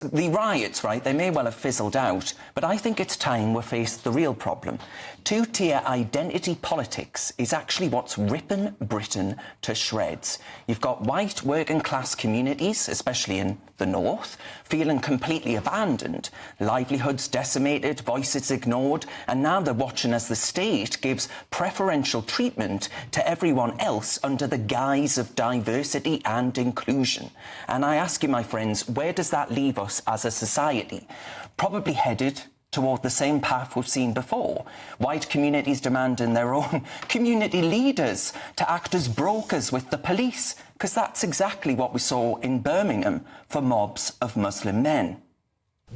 The riots, right, they may well have fizzled out, but I think it's time we face the real problem. Two-tier identity politics is actually what's ripping Britain to shreds. You've got white working-class communities, especially in the north, feeling completely abandoned, livelihoods decimated, voices ignored, and now they're watching as the state gives preferential treatment to everyone else under the guise of diversity and inclusion. And I ask you, my friends, where does that leave us as a society? Probably headed toward the same path we've seen before. White communities demanding their own community leaders to act as brokers with the police, because that's exactly what we saw in Birmingham for mobs of Muslim men.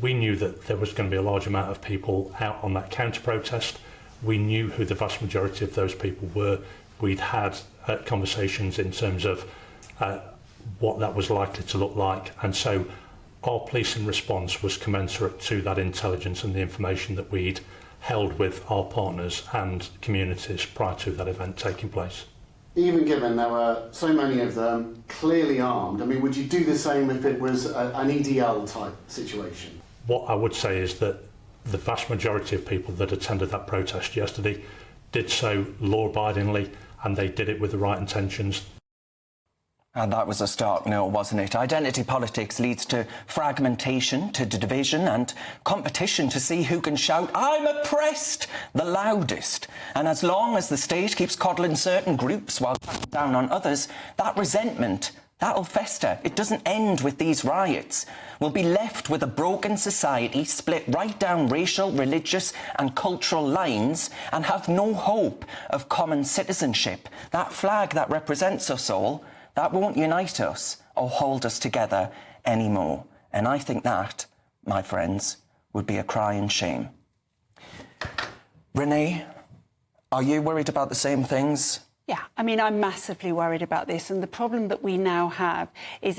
We knew that there was going to be a large amount of people out on that counter-protest. We knew who the vast majority of those people were. We'd had conversations in terms of what that was likely to look like, and so our policing response was commensurate to that intelligence and the information that we'd held with our partners and communities prior to that event taking place. Even given there were so many of them clearly armed, I mean, would you do the same if it was an EDL type situation? What I would say is that the vast majority of people that attended that protest yesterday did so law-abidingly, and they did it with the right intentions. And that was a stark no, wasn't it? Identity politics leads to fragmentation, to division and competition to see who can shout, "I'm oppressed," the loudest. And as long as the state keeps coddling certain groups while cracking down on others, that resentment, that'll fester. It doesn't end with these riots. We'll be left with a broken society split right down racial, religious and cultural lines and have no hope of common citizenship. That flag that represents us all, that won't unite us or hold us together anymore. And I think that, my friends, would be a crying shame. Renee, are you worried about the same things? Yeah, I mean, I'm massively worried about this. And the problem that we now have is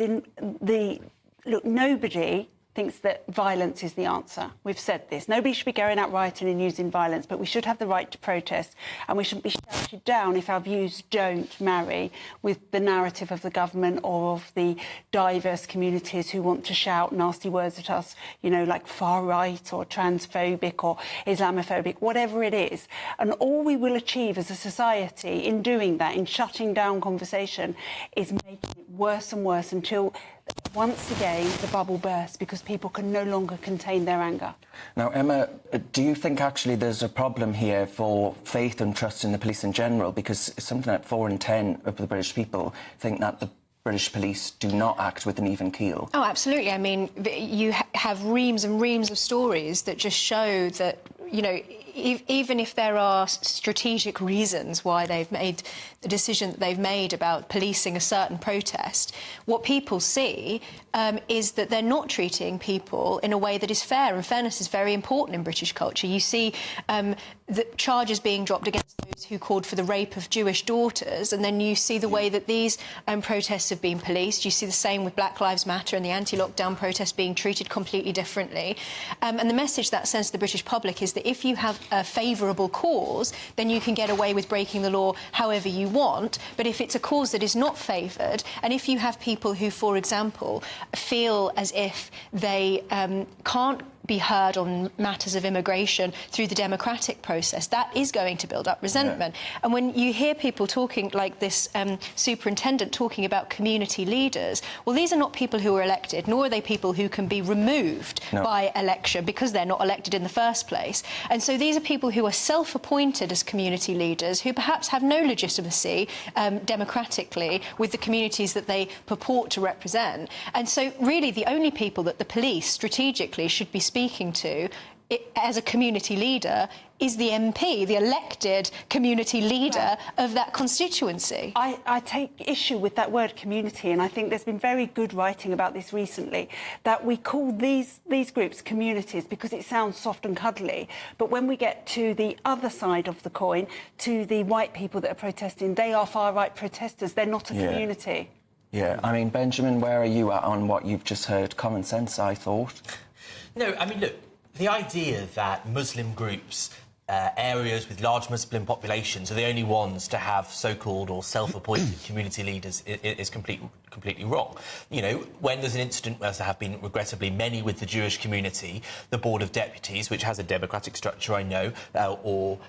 look, nobody thinks that violence is the answer. We've said this. Nobody should be going out rioting and using violence, but we should have the right to protest, and we shouldn't be shouted down if our views don't marry with the narrative of the government or of the diverse communities who want to shout nasty words at us, you know, like far right or transphobic or Islamophobic, whatever it is. And all we will achieve as a society in doing that, in shutting down conversation, is making it worse and worse until once again the bubble bursts, because people can no longer contain their anger. Now, Emma, do you think actually there's a problem here for faith and trust in the police in general? Because something like 4 in 10 of the British people think that the British police do not act with an even keel. Oh, absolutely. I mean, you have reams and reams of stories that just show that, you know, even if there are strategic reasons why they've made the decision that they've made about policing a certain protest, what people see is that they're not treating people in a way that is fair, and fairness is very important in British culture. You see the charges being dropped against those who called for the rape of Jewish daughters, and then you see the way that these protests have been policed. You see the same with Black Lives Matter and the anti-lockdown protests being treated completely differently. And the message that sends to the British public is that if you have a favourable cause, then you can get away with breaking the law however you want. But if it's a cause that is not favoured, and if you have people who, for example, feel as if they can't be heard on matters of immigration through the democratic process, that is going to build up resentment. Yeah. And when you hear people talking like this superintendent talking about community leaders, well, these are not people who are elected, nor are they people who can be removed by election because they're not elected in the first place. And so these are people who are self-appointed as community leaders who perhaps have no legitimacy democratically with the communities that they purport to represent. And so really the only people that the police strategically should be speaking to as a community leader is the MP, the elected community leader of that constituency. I take issue with that word community, and I think there's been very good writing about this recently, that we call these groups communities because it sounds soft and cuddly, but when we get to the other side of the coin, to the white people that are protesting, they are far-right protesters, they're not a community. Yeah, I mean, Benjamin, where are you at on what you've just heard? Common sense, I thought. No, I mean, look, the idea that Muslim groups areas with large Muslim populations are the only ones to have so-called or self-appointed community leaders is completely wrong. You know, when there's an incident, as there have been regrettably many with the Jewish community, the Board of Deputies, which has a democratic structure, I know, or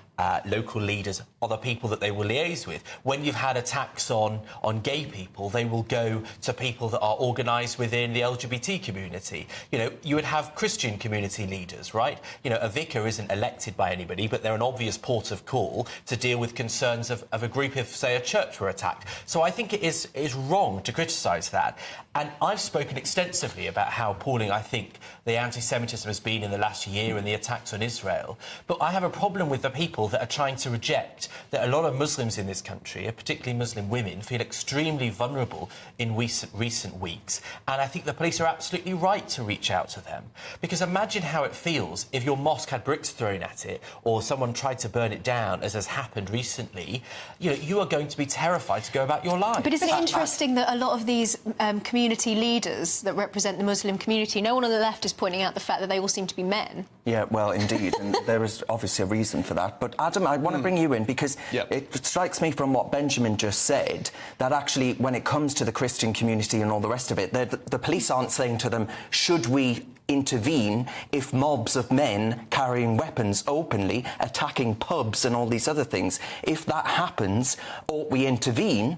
local leaders are the people that they will liaise with. When you've had attacks on gay people, they will go to people that are organised within the LGBT community. You know, you would have Christian community leaders, right? You know, a vicar isn't elected by anybody, but they're an obvious port of call to deal with concerns of a group if, say, a church were attacked. So I think it is wrong to criticise that. And I've spoken extensively about how appalling I think the anti-Semitism has been in the last year and the attacks on Israel. But I have a problem with the people that are trying to reject that a lot of Muslims in this country, particularly Muslim women, feel extremely vulnerable in recent weeks. And I think the police are absolutely right to reach out to them. Because imagine how it feels if your mosque had bricks thrown at it or someone tried to burn it down, as has happened recently. You know, you are going to be terrified to go about your life. But isn't it interesting that a lot of these community leaders that represent the Muslim community, no one on the left is pointing out the fact that they all seem to be men? Yeah, well, indeed, and there is obviously a reason for that. But Adam, I want to bring you in because it strikes me from what Benjamin just said that actually when it comes to the Christian community and all the rest of it, the police aren't saying to them, should we intervene if mobs of men carrying weapons openly, attacking pubs and all these other things? If that happens, ought we intervene?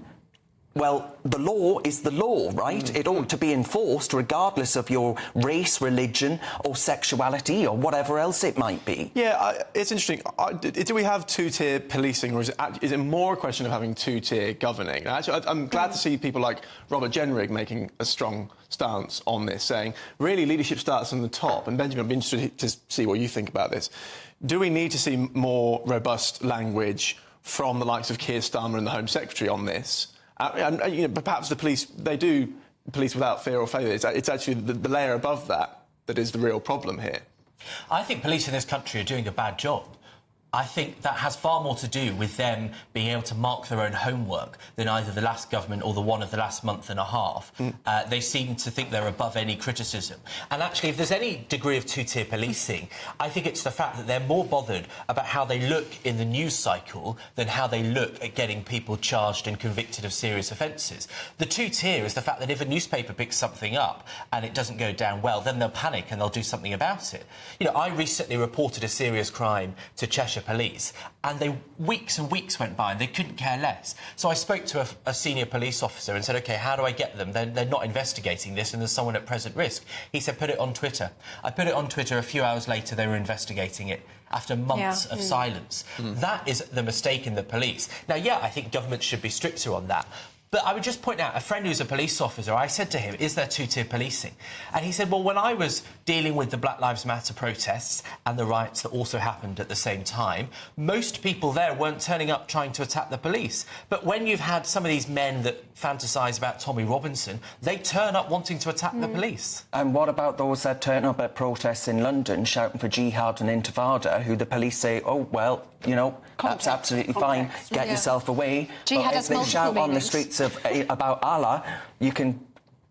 Well, the law is the law, right? It ought to be enforced regardless of your race, religion or sexuality or whatever else it might be. Yeah, it's interesting. Do we have two-tier policing, or is it more a question of having two-tier governing? Actually, I'm glad to see people like Robert Jenrig making a strong stance on this, saying, really, leadership starts from the top. And Benjamin, I'd be interested to see what you think about this. Do we need to see more robust language from the likes of Keir Starmer and the Home Secretary on this? And you know, perhaps the police, they do police without fear or favour. It's actually the layer above that is the real problem here. I think police in this country are doing a bad job. I think that has far more to do with them being able to mark their own homework than either the last government or the one of the last month and a half. They seem to think they're above any criticism. And actually, if there's any degree of two-tier policing, I think it's the fact that they're more bothered about how they look in the news cycle than how they look at getting people charged and convicted of serious offences. The two-tier is the fact that if a newspaper picks something up and it doesn't go down well, then they'll panic and they'll do something about it. You know, I recently reported a serious crime to Cheshire Police, and weeks and weeks went by and they couldn't care less. So I spoke to a senior police officer and said, OK, how do I get them? They're not investigating this and there's someone at present risk. He said, put it on Twitter. I put it on Twitter. A few hours later, they were investigating it after months of silence. That is the mistake in the police. Now, yeah, I think government should be stricter on that. But I would just point out, a friend who's a police officer, I said to him, is there two-tier policing? And he said, well, when I was dealing with the Black Lives Matter protests and the riots that also happened at the same time, most people there weren't turning up trying to attack the police. But when you've had some of these men that fantasise about Tommy Robinson, they turn up wanting to attack the police. And what about those that turn up at protests in London shouting for jihad and intifada, who the police say, oh, well, you know, that's absolutely fine, get yourself away. Jihad but if they shout on the streets about Allah, you can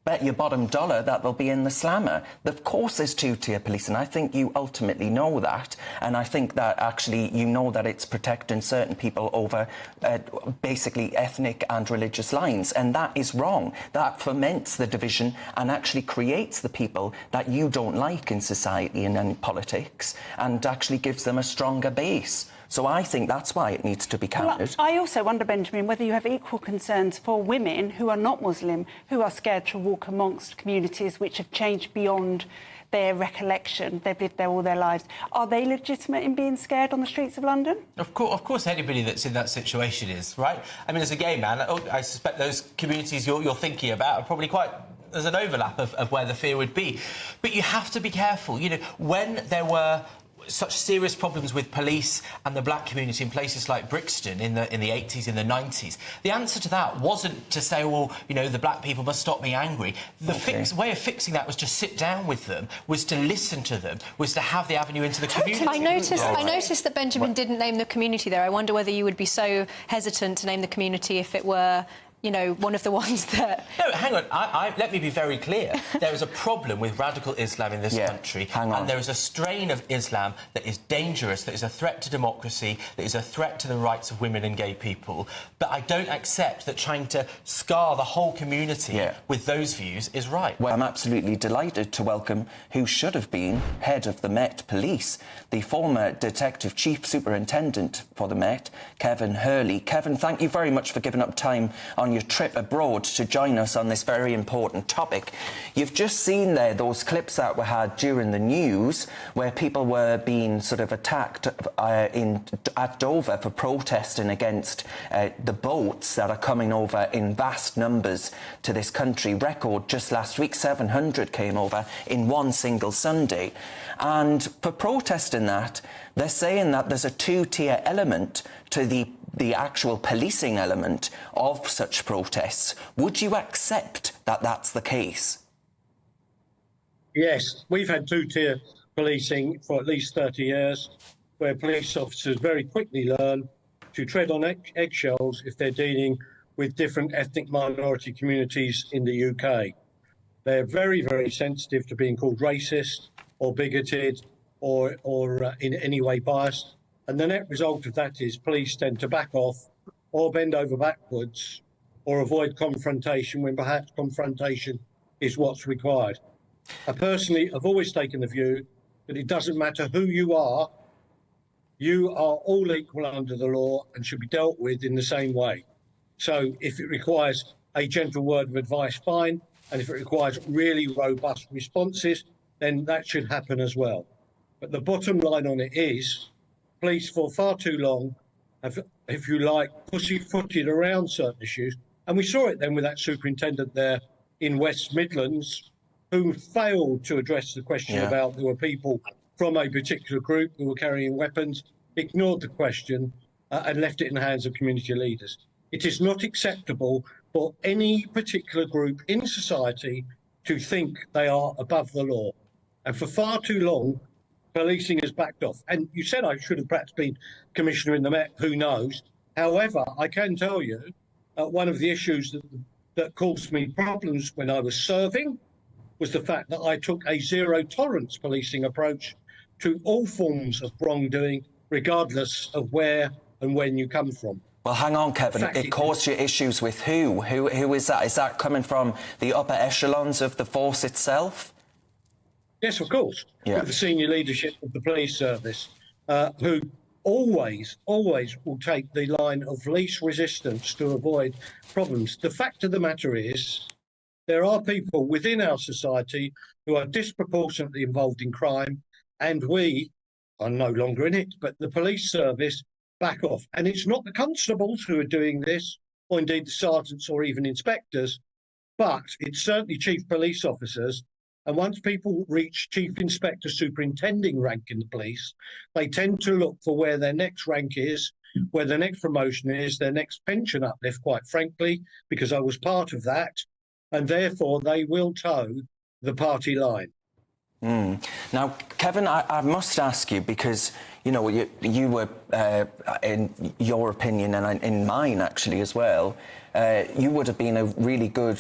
bet your bottom dollar that they'll be in the slammer. Of course there's two-tier police, and I think you ultimately know that, and I think that actually you know that it's protecting certain people over basically ethnic and religious lines, and that is wrong. That foments the division and actually creates the people that you don't like in society and in politics, and actually gives them a stronger base. So I think that's why it needs to be counted. Well, I also wonder, Benjamin, whether you have equal concerns for women who are not Muslim, who are scared to walk amongst communities which have changed beyond their recollection. They've lived there all their lives. Are they legitimate in being scared on the streets of London? Of course, anybody that's in that situation is, right? I mean, as a gay man, I suspect those communities you're thinking about are probably quite... There's an overlap of where the fear would be. But you have to be careful. You know, when there were such serious problems with police and the black community in places like Brixton in the 80s, in the 90s. The answer to that wasn't to say, well, you know, the black people must stop being angry. The way of fixing that was to sit down with them, was to listen to them, was to have the avenue into the community. I noticed that Benjamin didn't name the community there. I wonder whether you would be so hesitant to name the community if it were you know, one of the ones that... No, hang on. Let me be very clear. There is a problem with radical Islam in this country. Hang on. And there is a strain of Islam that is dangerous, that is a threat to democracy, that is a threat to the rights of women and gay people. But I don't accept that trying to scar the whole community with those views is right. Well, I'm absolutely delighted to welcome who should have been head of the Met Police, the former Detective Chief Superintendent for the Met, Kevin Hurley. Kevin, thank you very much for giving up time on your trip abroad to join us on this very important topic. You've just seen there those clips that were had during the news where people were being sort of attacked at Dover for protesting against the boats that are coming over in vast numbers to this country. Record just last week, 700 came over in one single Sunday. And for protesting that, they're saying that there's a two-tier element to the actual policing element of such protests. Would you accept that that's the case? Yes, we've had two-tier policing for at least 30 years, where police officers very quickly learn to tread on eggshells if they're dealing with different ethnic minority communities in the UK. They're very, very sensitive to being called racist or bigoted or in any way biased. And the net result of that is police tend to back off or bend over backwards or avoid confrontation when perhaps confrontation is what's required. I personally have always taken the view that it doesn't matter who you are all equal under the law and should be dealt with in the same way. So if it requires a gentle word of advice, fine. And if it requires really robust responses, then that should happen as well. But the bottom line on it is, police for far too long have, if you like, pussyfooted around certain issues. And we saw it then with that superintendent there in West Midlands who failed to address the question about there were people from a particular group who were carrying weapons, ignored the question and left it in the hands of community leaders. It is not acceptable for any particular group in society to think they are above the law. And for far too long, policing has backed off. And you said I should have perhaps been commissioner in the Met, who knows? However, I can tell you one of the issues that caused me problems when I was serving was the fact that I took a zero-tolerance policing approach to all forms of wrongdoing, regardless of where and when you come from. Well, hang on, Kevin. It caused you issues with who? Who is that? Is that coming from the upper echelons of the force itself? Yes, of course. Yeah. The senior leadership of the police service, who always will take the line of least resistance to avoid problems. The fact of the matter is, there are people within our society who are disproportionately involved in crime, and we are no longer in it, but the police service back off. And it's not the constables who are doing this, or indeed the sergeants or even inspectors, but it's certainly chief police officers. And once people reach chief inspector superintending rank in the police, they tend to look for where their next rank is, where their next promotion is, their next pension uplift, quite frankly, because I was part of that. And therefore, they will toe the party line. Now, Kevin, I must ask you, because, you know, you were, in your opinion and in mine, actually, as well, you would have been a really good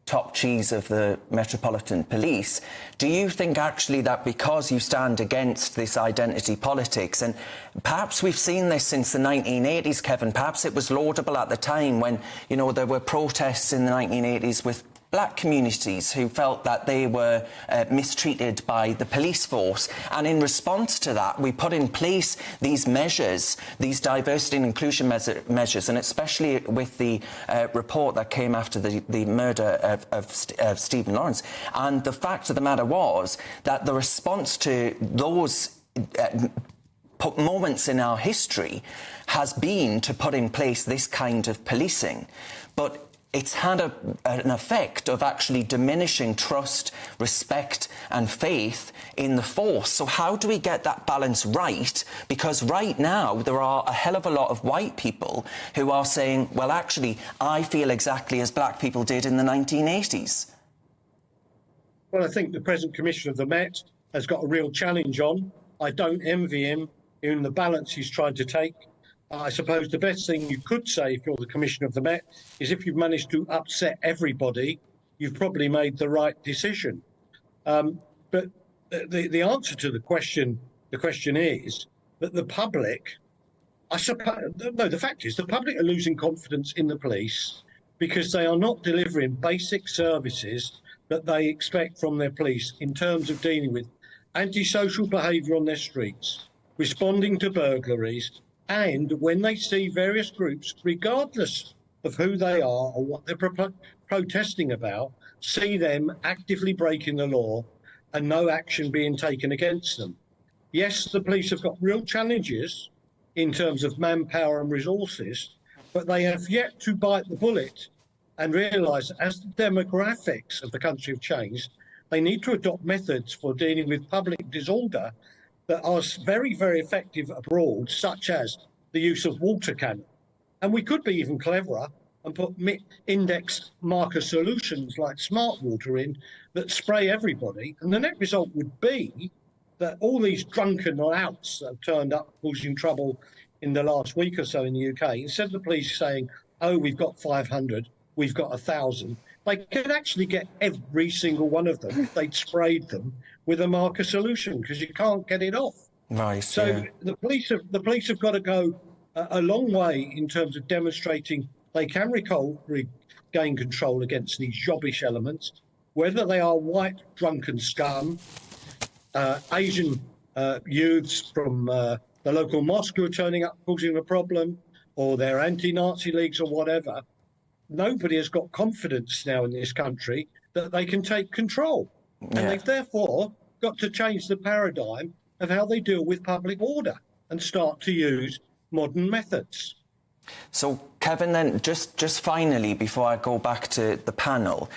top cheese of the Metropolitan Police. Do you think, actually, that because you stand against this identity politics, and perhaps we've seen this since the 1980s, Kevin, perhaps it was laudable at the time when, you know, there were protests in the 1980s with black communities who felt that they were mistreated by the police force. And in response to that, we put in place these measures, these diversity and inclusion measures, and especially with the report that came after the murder of Stephen Lawrence. And the fact of the matter was that the response to those moments in our history has been to put in place this kind of policing. But it's had an effect of actually diminishing trust, respect and faith in the force. So how do we get that balance right? Because right now there are a hell of a lot of white people who are saying, well, actually, I feel exactly as black people did in the 1980s. Well, I think the present Commissioner of the Met has got a real challenge on. I don't envy him in the balance he's tried to take. I suppose the best thing you could say if you're the Commissioner of the Met is if you've managed to upset everybody, you've probably made the right decision. But the answer to the question is that the public, I suppose, no, the fact is the public are losing confidence in the police because they are not delivering basic services that they expect from their police in terms of dealing with antisocial behaviour on their streets, responding to burglaries, and when they see various groups, regardless of who they are or what they're protesting about, see them actively breaking the law and no action being taken against them. Yes, the police have got real challenges in terms of manpower and resources, but they have yet to bite the bullet and realise that as the demographics of the country have changed, they need to adopt methods for dealing with public disorder that are very, very effective abroad, such as the use of water cannon. And we could be even cleverer and put index marker solutions like smart water in that spray everybody. And the net result would be that all these drunken louts that have turned up causing trouble in the last week or so in the UK, instead of the police saying, oh, we've got 500, we've got 1,000, they could actually get every single one of them if they'd sprayed them with a marker solution, because you can't get it off. Right. So yeah. the police have got to go a long way in terms of demonstrating they can regain control against these jobbish elements, whether they are white drunken scum, Asian youths from the local mosque who are turning up causing a problem, or they're anti-Nazi leagues or whatever. Nobody has got confidence now in this country that they can take control. And they've therefore got to change the paradigm of how they deal with public order and start to use modern methods. So, Kevin, then, just finally, before I go back to the panel,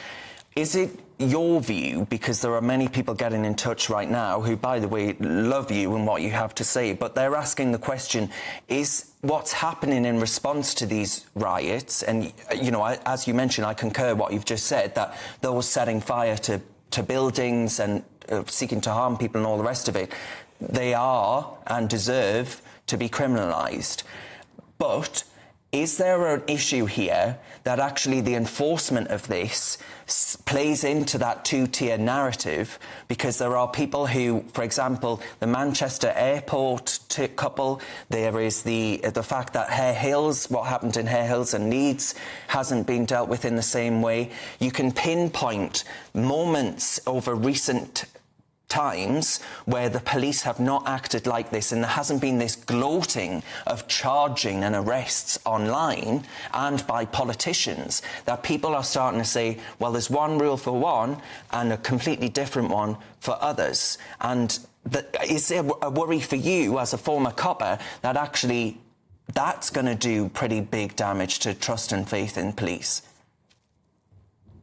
is it your view, because there are many people getting in touch right now who, by the way, love you and what you have to say, but they're asking the question, is what's happening in response to these riots, and, you know, as you mentioned, I concur what you've just said, that those setting fire to buildings and seeking to harm people and all the rest of it, they are and deserve to be criminalised. But is there an issue here that actually the enforcement of this plays into that two-tier narrative? Because there are people who, for example, the Manchester airport couple, there is the fact that Hare Hills, what happened in Hare Hills and Leeds hasn't been dealt with in the same way. You can pinpoint moments over recent times where the police have not acted like this, and there hasn't been this gloating of charging and arrests online and by politicians, that people are starting to say, well, there's one rule for one and a completely different one for others. And is there a worry for you as a former copper that actually that's going to do pretty big damage to trust and faith in police?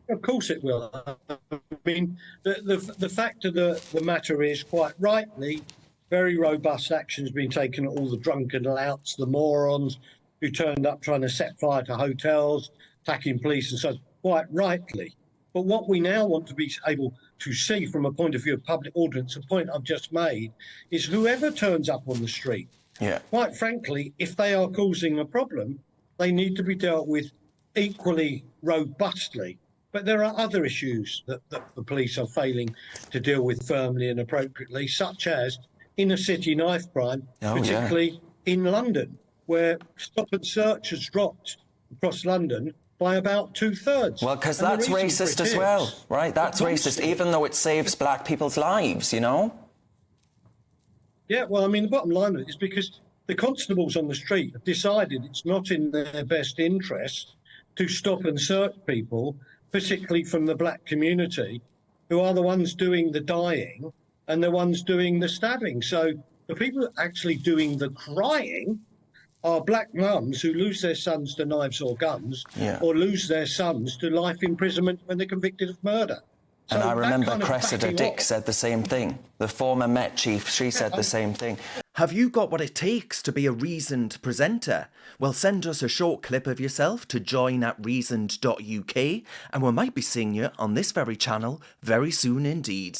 Of course it will. I mean, the fact of the matter is, quite rightly, very robust action has been taken at all the drunken louts, the morons who turned up trying to set fire to hotels, attacking police and so on, quite rightly. But what we now want to be able to see from a point of view of public ordinance, the point I've just made, is whoever turns up on the street, quite frankly, if they are causing a problem, they need to be dealt with equally robustly. But there are other issues that the police are failing to deal with firmly and appropriately, such as inner city knife crime, particularly in London, where stop and search has dropped across London by about 2/3. Well, because that's racist as well, right? That's racist, even though it saves black people's lives, you know? Yeah, well, I mean, the bottom line is because the constables on the street have decided it's not in their best interest to stop and search people, particularly from the black community, who are the ones doing the dying and the ones doing the stabbing. So the people actually doing the crying are black mums who lose their sons to knives or guns, or lose their sons to life imprisonment when they're convicted of murder. So and I remember kind of Cressida Dick said the same thing. The former Met chief, she said the same thing. Have you got what it takes to be a reasoned presenter? Well, send us a short clip of yourself to join@reasoned.uk and we might be seeing you on this very channel very soon indeed.